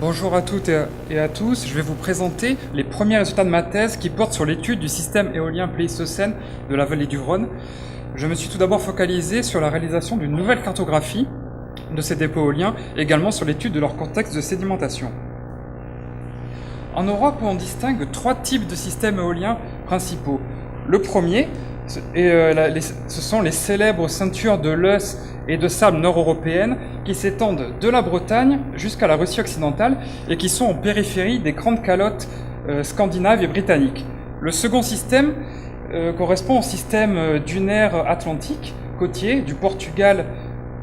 Bonjour à toutes et à tous, je vais vous présenter les premiers résultats de ma thèse qui portent sur l'étude du système éolien Pléistocène de la vallée du Rhône. Je me suis tout d'abord focalisé sur la réalisation d'une nouvelle cartographie de ces dépôts éoliens, et également sur l'étude de leur contexte de sédimentation. En Europe, on distingue trois types de systèmes éoliens principaux. Le premier, ce sont les célèbres ceintures de l'Euss et de sable nord-européennes qui s'étendent de la Bretagne jusqu'à la Russie occidentale et qui sont en périphérie des grandes calottes scandinaves et britanniques. Le second système correspond au système dunaire atlantique, côtier, du Portugal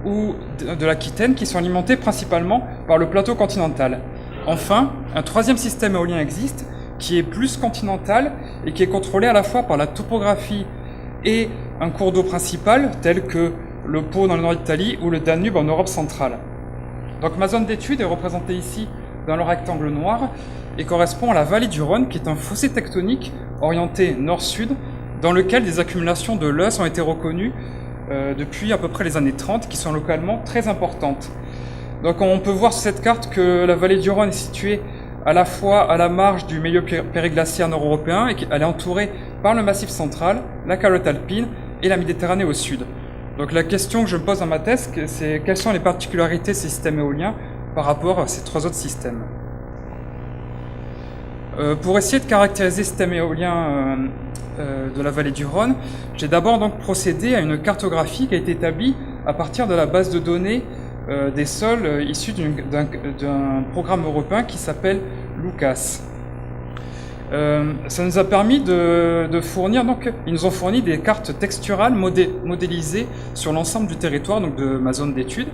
ou de l'Aquitaine, qui sont alimentés principalement par le plateau continental. Enfin, un troisième système éolien existe, qui est plus continental et qui est contrôlé à la fois par la topographie et un cours d'eau principal, tel que le Pô dans le nord d'Italie ou le Danube en Europe centrale. Donc ma zone d'étude est représentée ici dans le rectangle noir et correspond à la vallée du Rhône, qui est un fossé tectonique orienté nord-sud, dans lequel des accumulations de l'Euss ont été reconnues depuis à peu près les années 30, qui sont localement très importantes. Donc on peut voir sur cette carte que la vallée du Rhône est située à la fois à la marge du milieu périglaciaire nord-européen et qu'elle est entourée par le Massif central, la calotte alpine et la Méditerranée au sud. Donc la question que je me pose dans ma thèse, c'est quelles sont les particularités de ces systèmes éoliens par rapport à ces trois autres systèmes. Pour essayer de caractériser ce système éolien de la vallée du Rhône, j'ai d'abord donc procédé à une cartographie qui a été établie à partir de la base de données des sols issus d'un programme européen qui s'appelle LUCAS. Ça nous a permis de fournir, donc, ils nous ont fourni des cartes texturales modélisées sur l'ensemble du territoire, donc de ma zone d'étude.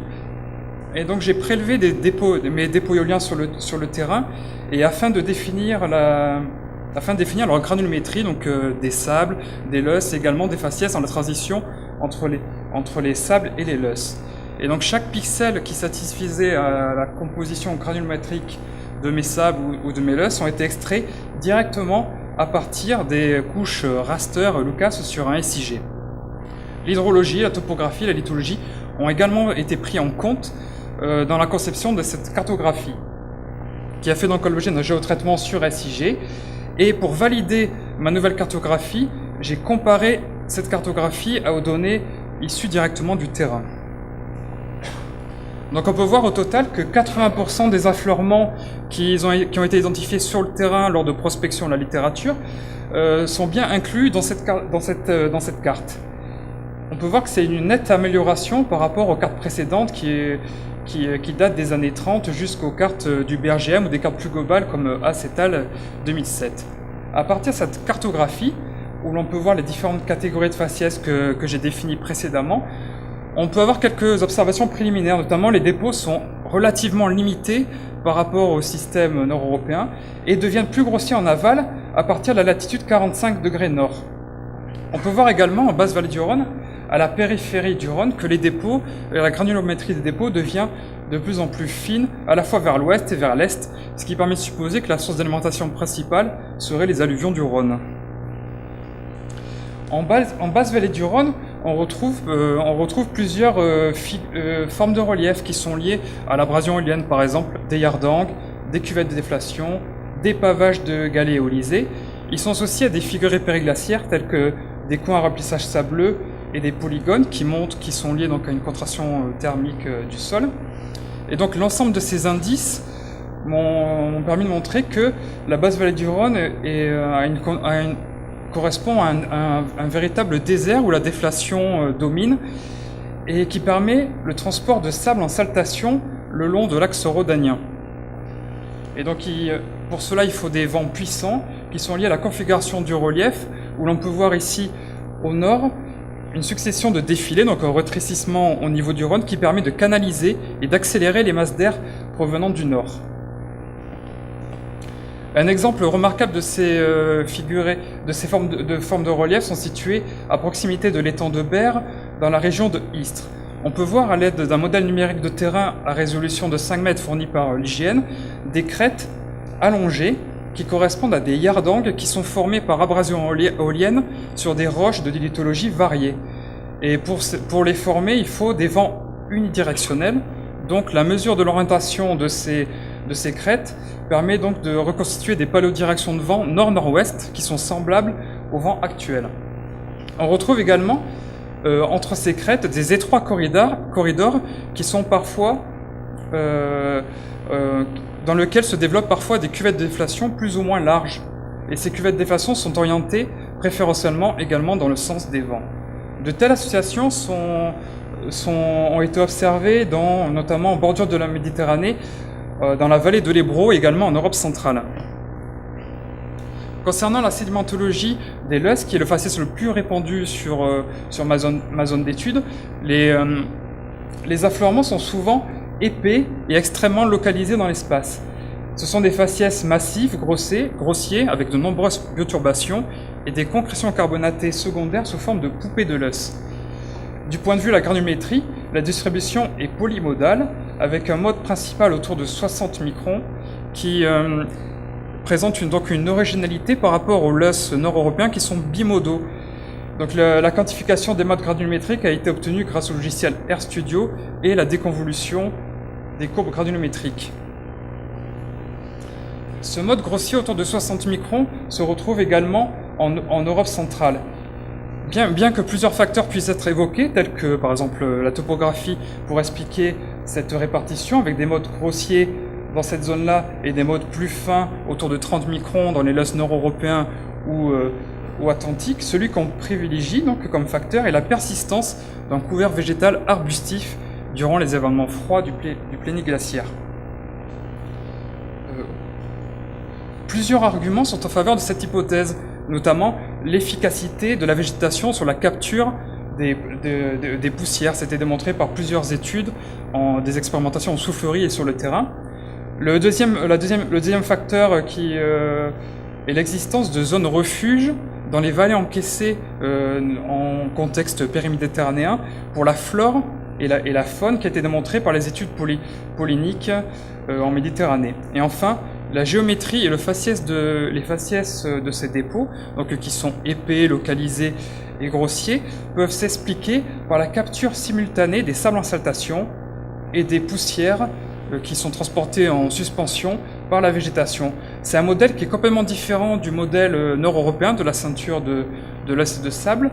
Et donc j'ai prélevé mes dépôts éoliens sur le terrain, et afin de définir leur granulométrie, donc des sables, des loess, et également des faciès dans la transition entre les sables et les loess. Et donc chaque pixel qui satisfaisait à la composition granulométrique de mes sables ou de mes loess ont été extraits directement à partir des couches raster LUCAS sur un SIG. L'hydrologie, la topographie, la lithologie ont également été pris en compte dans la conception de cette cartographie, qui a fait donc l'objet d'un géotraitement sur SIG. Et pour valider ma nouvelle cartographie, j'ai comparé cette cartographie aux données issues directement du terrain. Donc on peut voir au total que 80% des affleurements qui ont été identifiés sur le terrain lors de prospection de la littérature sont bien inclus dans cette carte. On peut voir que c'est une nette amélioration par rapport aux cartes précédentes qui datent des années 30 jusqu'aux cartes du BRGM ou des cartes plus globales comme Acetal 2007. À partir de cette cartographie, où l'on peut voir les différentes catégories de faciès que j'ai définies précédemment, on peut avoir quelques observations préliminaires, notamment les dépôts sont relativement limités par rapport au système nord-européen et deviennent plus grossiers en aval à partir de la latitude 45 degrés nord. On peut voir également en basse vallée du Rhône, à la périphérie du Rhône, que les dépôts, la granulométrie des dépôts devient de plus en plus fine, à la fois vers l'ouest et vers l'est, ce qui permet de supposer que la source d'alimentation principale serait les alluvions du Rhône. En basse vallée du Rhône, on retrouve plusieurs formes de relief qui sont liées à l'abrasion éolienne, par exemple des yardangs, des cuvettes de déflation, des pavages de galets éolisés. Ils sont associés à des figurés périglaciaires tels que des coins à remplissage sableux et des polygones qui sont liés donc à une contraction thermique du sol. Et donc l'ensemble de ces indices m'ont permis de montrer que la basse vallée du Rhône correspond à un véritable désert où la déflation domine et qui permet le transport de sable en saltation le long de l'axe rhodanien. Et donc pour cela, il faut des vents puissants qui sont liés à la configuration du relief, où l'on peut voir ici au nord une succession de défilés, donc un rétrécissement au niveau du Rhône qui permet de canaliser et d'accélérer les masses d'air provenant du nord. Un exemple remarquable de ces formes de relief sont situées à proximité de l'étang de Berre, dans la région de Istres. On peut voir à l'aide d'un modèle numérique de terrain à résolution de 5 mètres fourni par l'IGN des crêtes allongées qui correspondent à des yardangs qui sont formés par abrasion éolienne sur des roches de lithologie variées. Et pour les former, il faut des vents unidirectionnels. Donc la mesure de l'orientation de ces de ces crêtes permet donc de reconstituer des paléodirections de vent nord-nord-ouest qui sont semblables au vent actuel. On retrouve également entre ces crêtes des étroits corridors qui sont parfois dans lesquels se développent parfois des cuvettes de déflation plus ou moins larges. Et ces cuvettes de déflation sont orientées préférentiellement également dans le sens des vents. De telles associations ont été observées notamment en bordure de la Méditerranée, dans la vallée de l'Hébro et également en Europe centrale. Concernant la sédimentologie des loess, qui est le faciès le plus répandu sur ma zone d'étude, les affleurements sont souvent épais et extrêmement localisés dans l'espace. Ce sont des faciès massifs, grossiers, avec de nombreuses bioturbations et des concrétions carbonatées secondaires sous forme de poupées de l'os. Du point de vue de la granulométrie, la distribution est polymodale, avec un mode principal autour de 60 microns qui présente donc une originalité par rapport aux loess nord-européens qui sont bimodaux. Donc la quantification des modes granulométriques a été obtenue grâce au logiciel RStudio et la déconvolution des courbes granulométriques. Ce mode grossier autour de 60 microns se retrouve également en Europe centrale. Bien que plusieurs facteurs puissent être évoqués, tels que par exemple la topographie pour expliquer cette répartition avec des modes grossiers dans cette zone-là et des modes plus fins autour de 30 microns dans les loess nord-européens ou atlantiques, celui qu'on privilégie donc comme facteur est la persistance d'un couvert végétal arbustif durant les événements froids du pléniglaciaire. Plusieurs arguments sont en faveur de cette hypothèse, notamment l'efficacité de la végétation sur la capture des poussières. C'était démontré par plusieurs études, des expérimentations en soufflerie et sur le terrain. Le deuxième facteur est l'existence de zones refuges dans les vallées encaissées en contexte périméditerranéen pour la flore et la faune qui a été démontrée par les études polliniques en Méditerranée. Et enfin, la géométrie et les faciès de ces dépôts, donc qui sont épais, localisés et grossiers, peuvent s'expliquer par la capture simultanée des sables en saltation et des poussières qui sont transportées en suspension par la végétation. C'est un modèle qui est complètement différent du modèle nord-européen de la ceinture de l'os et de sable,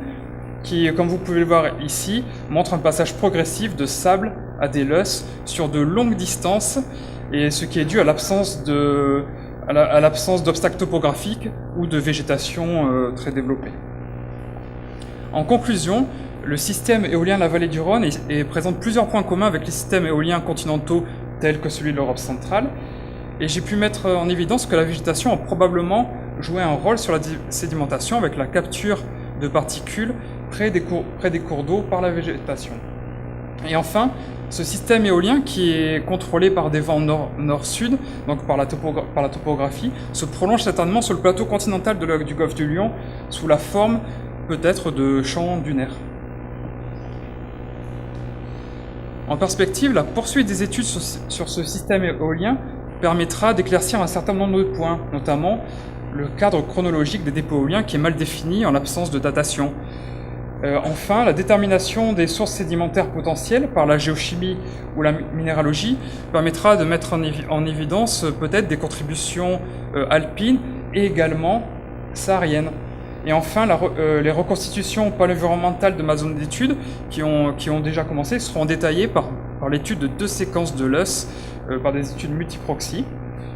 qui, comme vous pouvez le voir ici, montre un passage progressif de sable à des loess sur de longues distances, et ce qui est dû à l'absence d'obstacles topographiques ou de végétation très développée. En conclusion, le système éolien de la vallée du Rhône présente plusieurs points communs avec les systèmes éoliens continentaux tels que celui de l'Europe centrale, et j'ai pu mettre en évidence que la végétation a probablement joué un rôle sur la sédimentation avec la capture de particules près des cours d'eau par la végétation. Et enfin, ce système éolien qui est contrôlé par des vents nord-sud, donc par la topographie, se prolonge certainement sur le plateau continental du golfe du Lion sous la forme peut-être de champs dunaires. En perspective, la poursuite des études sur ce système éolien permettra d'éclaircir un certain nombre de points, notamment le cadre chronologique des dépôts éoliens qui est mal défini en l'absence de datation. Enfin, la détermination des sources sédimentaires potentielles par la géochimie ou la minéralogie permettra de mettre en évidence peut-être des contributions alpines et également sahariennes. Et enfin, les reconstitutions paléoenvironnementales de ma zone d'étude qui ont déjà commencé seront détaillées par l'étude de 2 séquences de l'os par des études multiproxy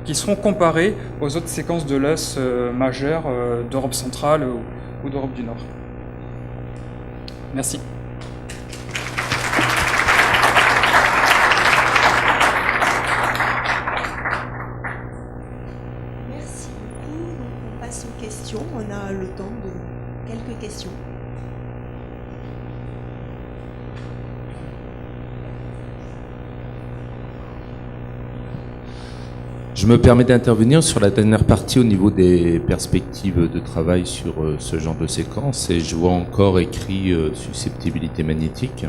qui seront comparées aux autres séquences de l'os majeures d'Europe centrale ou d'Europe du Nord. Merci. Merci beaucoup. Donc, on passe aux questions. On a le temps de quelques questions. Je me permets d'intervenir sur la dernière partie au niveau des perspectives de travail sur ce genre de séquence, et je vois encore écrit susceptibilité magnétique.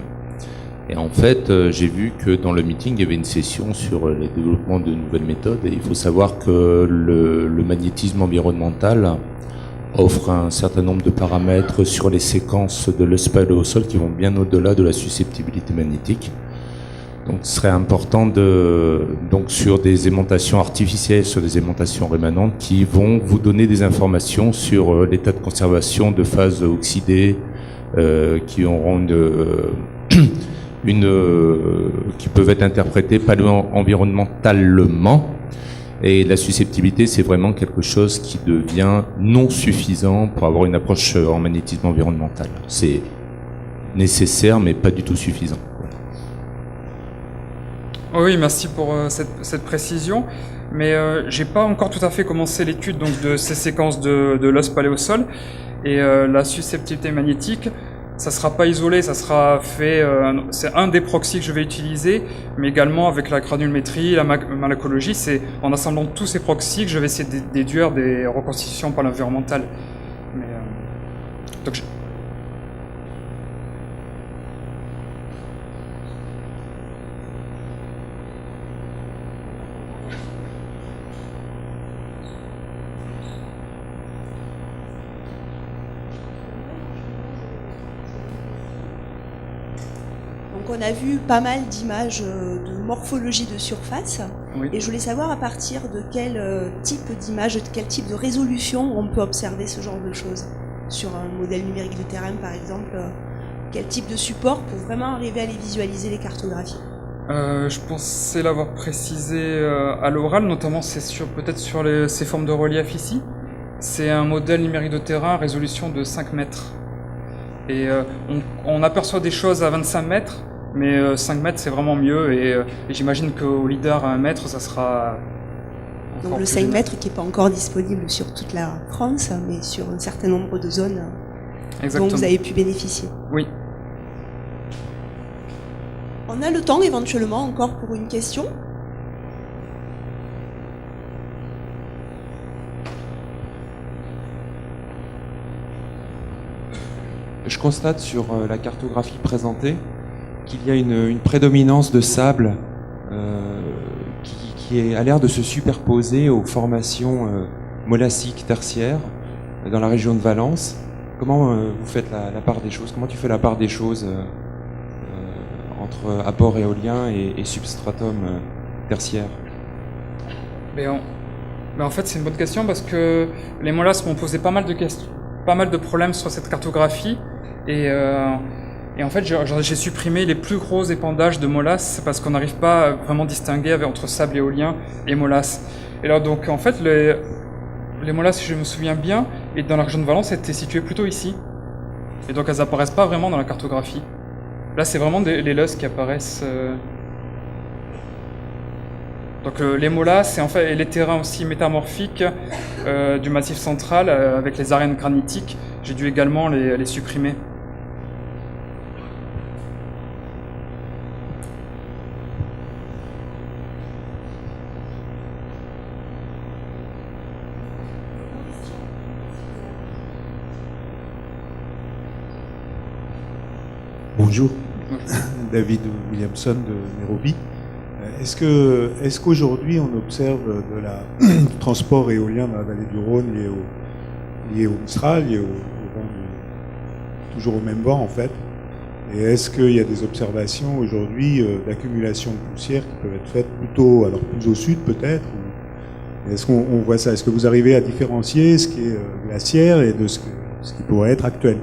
Et en fait, j'ai vu que dans le meeting, il y avait une session sur les développements de nouvelles méthodes, et il faut savoir que le magnétisme environnemental offre un certain nombre de paramètres sur les séquences de l'espèce au sol qui vont bien au-delà de la susceptibilité magnétique. Donc ce serait important donc sur des aimantations artificielles, sur des aimantations rémanentes qui vont vous donner des informations sur l'état de conservation de phases oxydées qui auront qui peuvent être interprétées paléo-environnementalement. Et la susceptibilité, c'est vraiment quelque chose qui devient non suffisant pour avoir une approche en magnétisme environnemental. C'est nécessaire, mais pas du tout suffisant. Oui, merci pour cette précision. Mais j'ai pas encore tout à fait commencé l'étude donc de ces séquences de l'os paléosol. Et la susceptibilité magnétique, ça sera pas isolé, ça sera fait. C'est un des proxys que je vais utiliser, mais également avec la granulométrie, la malacologie. C'est en assemblant tous ces proxys que je vais essayer de déduire des reconstitutions paléo-environnementales. Mais donc Donc on a vu pas mal d'images de morphologie de surface. oui. Et je voulais savoir à partir de quel type d'image, de quel type de résolution on peut observer ce genre de choses. Sur un modèle numérique de terrain par exemple, quel type de support pour vraiment arriver à les visualiser, les cartographies. Je pensais l'avoir précisé à l'oral, notamment c'est peut-être sur ces formes de relief ici. C'est un modèle numérique de terrain à résolution de 5 mètres. Et on aperçoit des choses à 25 mètres, mais 5 mètres c'est vraiment mieux. Et j'imagine qu'au LIDAR à 1 mètre, ça sera... Donc le 5 mètres qui n'est pas encore disponible sur toute la France, mais sur un certain nombre de zones Exactement. dont vous avez pu bénéficier. Oui. On a le temps éventuellement encore pour une question. Je constate sur la cartographie présentée qu'il y a une prédominance de sable qui a l'air de se superposer aux formations molassiques tertiaires dans la région de Valence. Comment vous faites la part des choses? Comment tu fais la part des choses entre apport éolien et substratum tertiaire? Mais en fait, c'est une bonne question parce que les mollasses m'ont posé pas mal de questions, pas mal de problèmes sur cette cartographie. Et en fait, j'ai supprimé les plus gros épandages de molasses parce qu'on n'arrive pas à vraiment distinguer entre sable éolien et molasses. Et là, donc, en fait, les molasses, si je me souviens bien, et dans la région de Valence, étaient situées plutôt ici. Et donc, elles apparaissent pas vraiment dans la cartographie. Là, c'est vraiment les losses qui apparaissent. Donc, les molasses et les terrains aussi métamorphiques du Massif central avec les arènes granitiques, j'ai dû également les supprimer. Bonjour, David Williamson de Nairobi. Est-ce qu'aujourd'hui on observe du transport éolien dans la vallée du Rhône lié au Mistral, lié toujours au même vent en fait? Et est-ce qu'il y a des observations aujourd'hui d'accumulation de poussière qui peuvent être faites plutôt, alors plus au sud peut-être? Est-ce qu'on voit ça? Est-ce que vous arrivez à différencier ce qui est glaciaire et de ce qui pourrait être actuel?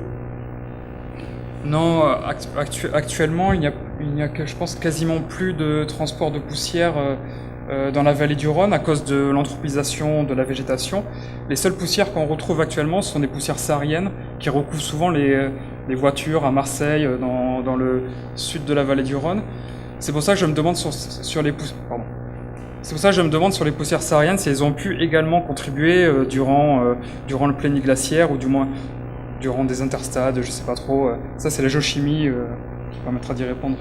Non, actuellement, il n'y a je pense, quasiment plus de transport de poussière dans la vallée du Rhône à cause de l'anthropisation de la végétation. Les seules poussières qu'on retrouve actuellement sont des poussières sahariennes qui recouvrent souvent les voitures à Marseille, dans le sud de la vallée du Rhône. C'est pour ça que je me demande sur les poussières sahariennes si elles ont pu également contribuer durant le pléniglaciaire ou du moins durant des interstades, je sais pas trop. Ça, c'est la géochimie qui permettra d'y répondre.